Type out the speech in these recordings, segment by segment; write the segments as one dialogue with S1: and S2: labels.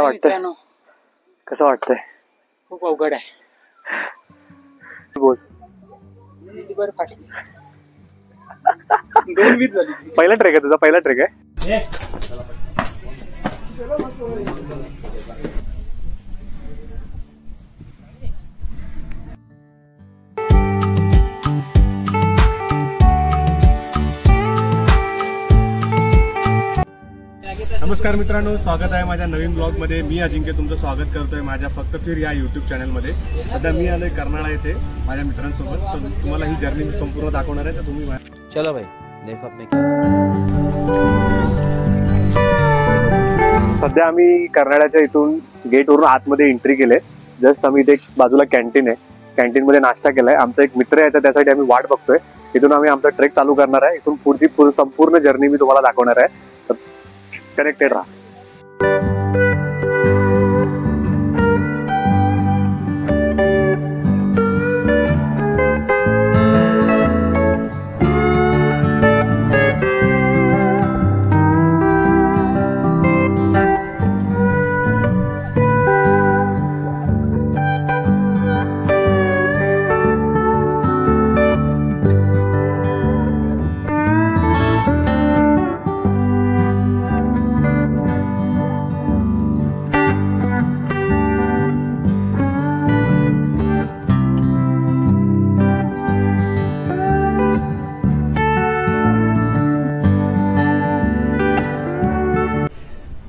S1: मित्रांनो
S2: कसं वाटतंय?
S1: खूप अवघड आहे.
S2: बोल.
S1: बर फाटली. 2 वीज झाली.
S2: पहिला ट्रेक आहे तुझा? पहिला ट्रेक आहे? नमस्कार मित्रांनो, स्वागत आहे माझ्या नवीन ब्लॉग मध्ये. मी अजिंक्य तुमचं स्वागत करतोय माझ्या फक्त फिर या यूट्यूब चॅनलमध्ये. सध्या मी आलोय कर्नाळा येथे माझ्या मित्रांसोबत. तर तुम्हाला ही जर्नी मी संपूर्ण दाखवणार आहे. तर तुम्ही
S3: चलो भाई देखो अपने
S2: सध्या आम्ही कर्नाळ्याच्या इथून गेटवरून आतमध्ये एंट्री केले. जस्ट आम्ही इथे बाजूला कॅन्टीन आहे, कॅन्टीन मध्ये नाश्ता केलाय. आमचा एक मित्र यायचा, त्यासाठी आम्ही वाट बघतोय. इथून आम्ही आमचा ट्रेक चालू करणार आहे. इथून पुढची संपूर्ण जर्नी मी तुम्हाला दाखवणार आहे. कनेक्टेड रहा.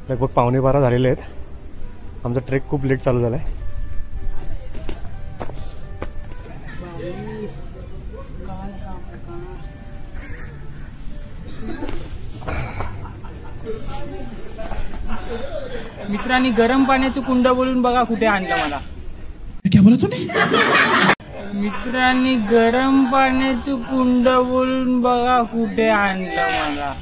S2: लगभग 11:15 झालेले आहेत. आमचा ट्रेक खूप लेट चालू झालाय.
S1: मित्रांनी गरम पाण्याचं कुंड बोलून बघा कुठे आणलं मला.
S3: क्या बोला तूने?
S1: मित्रांनी गरम पाण्याचं कुंड बोलून बघा कुठे आणलं मला.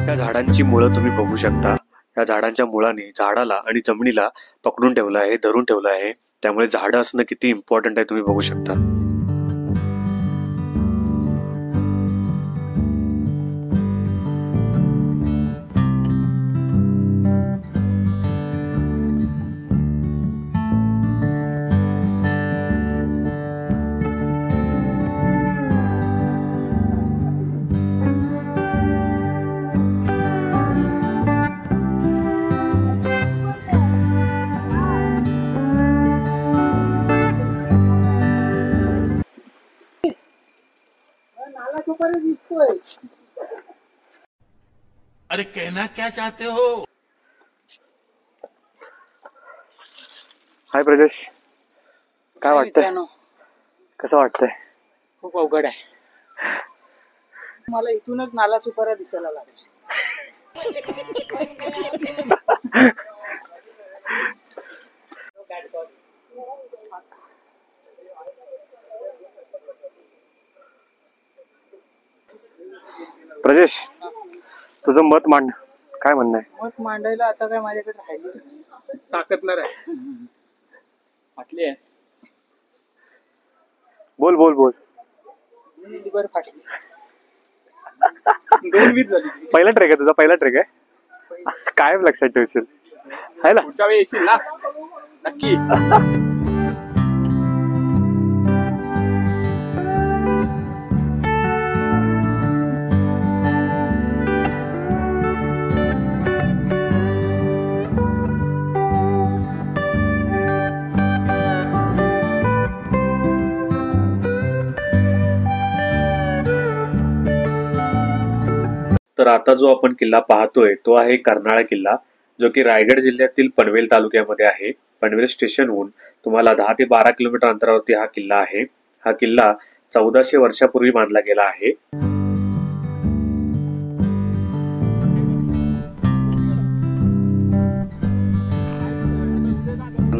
S2: या झाडांची मुळं तुम्ही बघू शकता. या झाडांच्या मुळांनी झाडाला आणि जमिनीला पकडून ठेवलं आहे, धरून ठेवलं आहे. त्यामुळे झाडं असणं किती इम्पॉर्टंट आहे तुम्ही बघू शकता.
S3: अरे कहना क्या चाहते हो?
S2: हाय प्रजेश, काय वाटतंय?
S1: मित्रांनो
S2: कसं वाटतंय?
S1: खूप अवघड आहे. मला इथूनच नाला सुपारा दिसायला लागला.
S2: प्रजेश, तुझं मत मांड. काय म्हणणं आहे?
S1: मत मांडायला आता काय माझ्याकडे राहिली ताकद नाही. फाटली आहे.
S2: बोल बोल बोल.
S1: बर फाटली. 2 वीज झाली.
S2: पहिला ट्रेक आहे तुझा? पहिला ट्रेक आहे? कायम लक्षात ठेवशील है ना?
S1: पुढच्या वेळी येशील ना नक्की.
S2: तर आता जो आपण किल्ला पाहतोय तो आहे कर्नाळा किल्ला, जो की रायगड जिल्ह्यातील पनवेल तालुक्यामध्ये आहे. पनवेल स्टेशनहून तुम्हाला 10 ते 12 किलोमीटर अंतरावरती हा किल्ला आहे. हा किल्ला 1400 वर्षापूर्वी बांधला गेला आहे.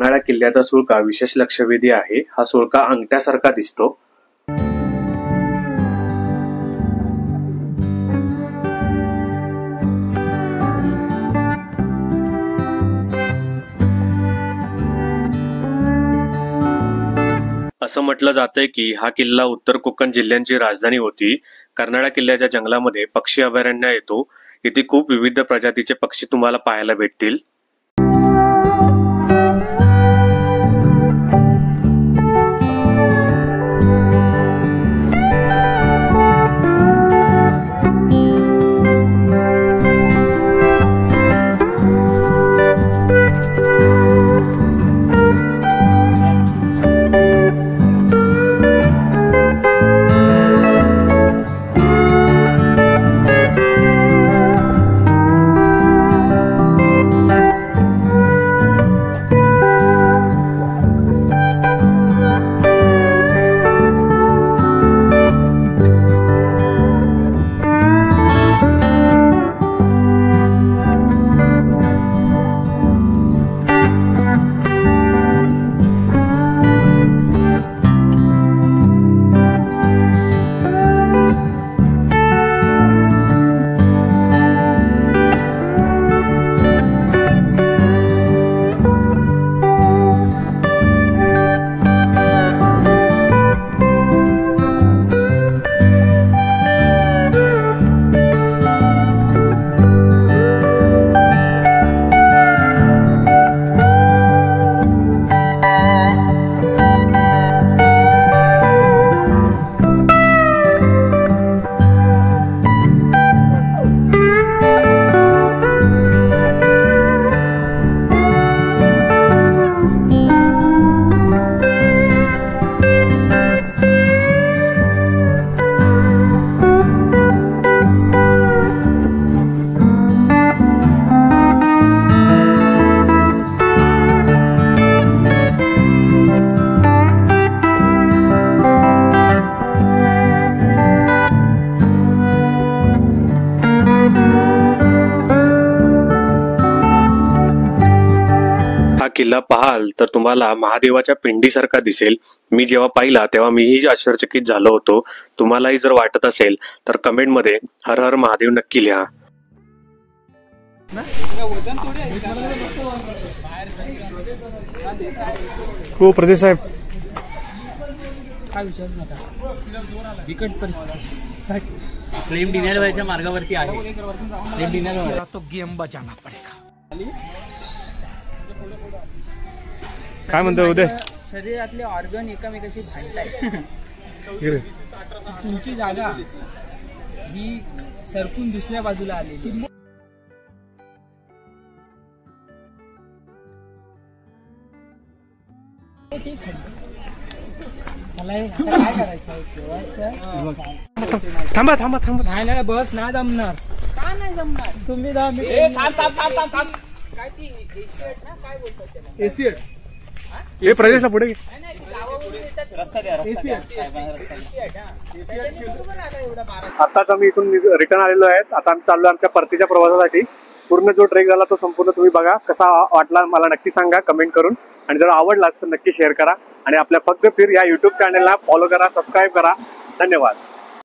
S2: कर्नाळा किल्ल्याचा सुळका विशेष लक्षवेधी आहे. हा सुळका अंगठ्यासारखा दिसतो. असं म्हटलं जातंय की हा किल्ला उत्तर कोकण जिल्ह्यांची राजधानी होती. कर्नाळा किल्ल्याच्या जंगलामध्ये पक्षी अभयारण्य येतो. इथे खूप विविध प्रजातीचे पक्षी तुम्हाला पाहायला भेटतील. किल्ला पाहाल तर तुम्हाला महादेवाच्या पिंडीसारखा दिसेल. मी जेव्हा पाहिला तेव्हा मीही आश्चर्यचकित झालो होतो. तुम्हालाही जर वाटत असेल तर कमेंटमध्ये हर हर महादेव नक्की लिहा.
S4: हो प्रदेश साहेब,
S1: काय विचार नका. बिकट परिस्थिती. क्लेम डिनर व्हायच्या मार्गावरती आहे. क्लेम डिनर तो गेम बचाना पडेगा.
S4: काय म्हणतो उदय?
S1: शरीरातले ऑर्गन एकामेकाशी भांडताय. तुमची जागा ही सरकून दुसऱ्या बाजूला आलेली. काय करायचं?
S4: थांबा थांबा थांबा.
S1: नाही बस नाही जमणार. का नाही जमणार? तुम्ही काय ती एशियट ना, काय बोलतात त्याला?
S4: एशियट. हे प्रदेशला पुढे घे.
S2: आताच आम्ही इथून रिटर्न आलेलो आहेत. आता आम्ही चाललो आमच्या परतीच्या प्रवासासाठी. पूर्ण जो ट्रेक झाला तो संपूर्ण तुम्ही बघा. कसा वाटला मला नक्की सांगा कमेंट करून. आणि जर आवडलाच तर नक्की शेअर करा. आणि आपल्या फक्त फिर या YouTube चॅनलला फॉलो करा, सबस्क्राईब करा. धन्यवाद.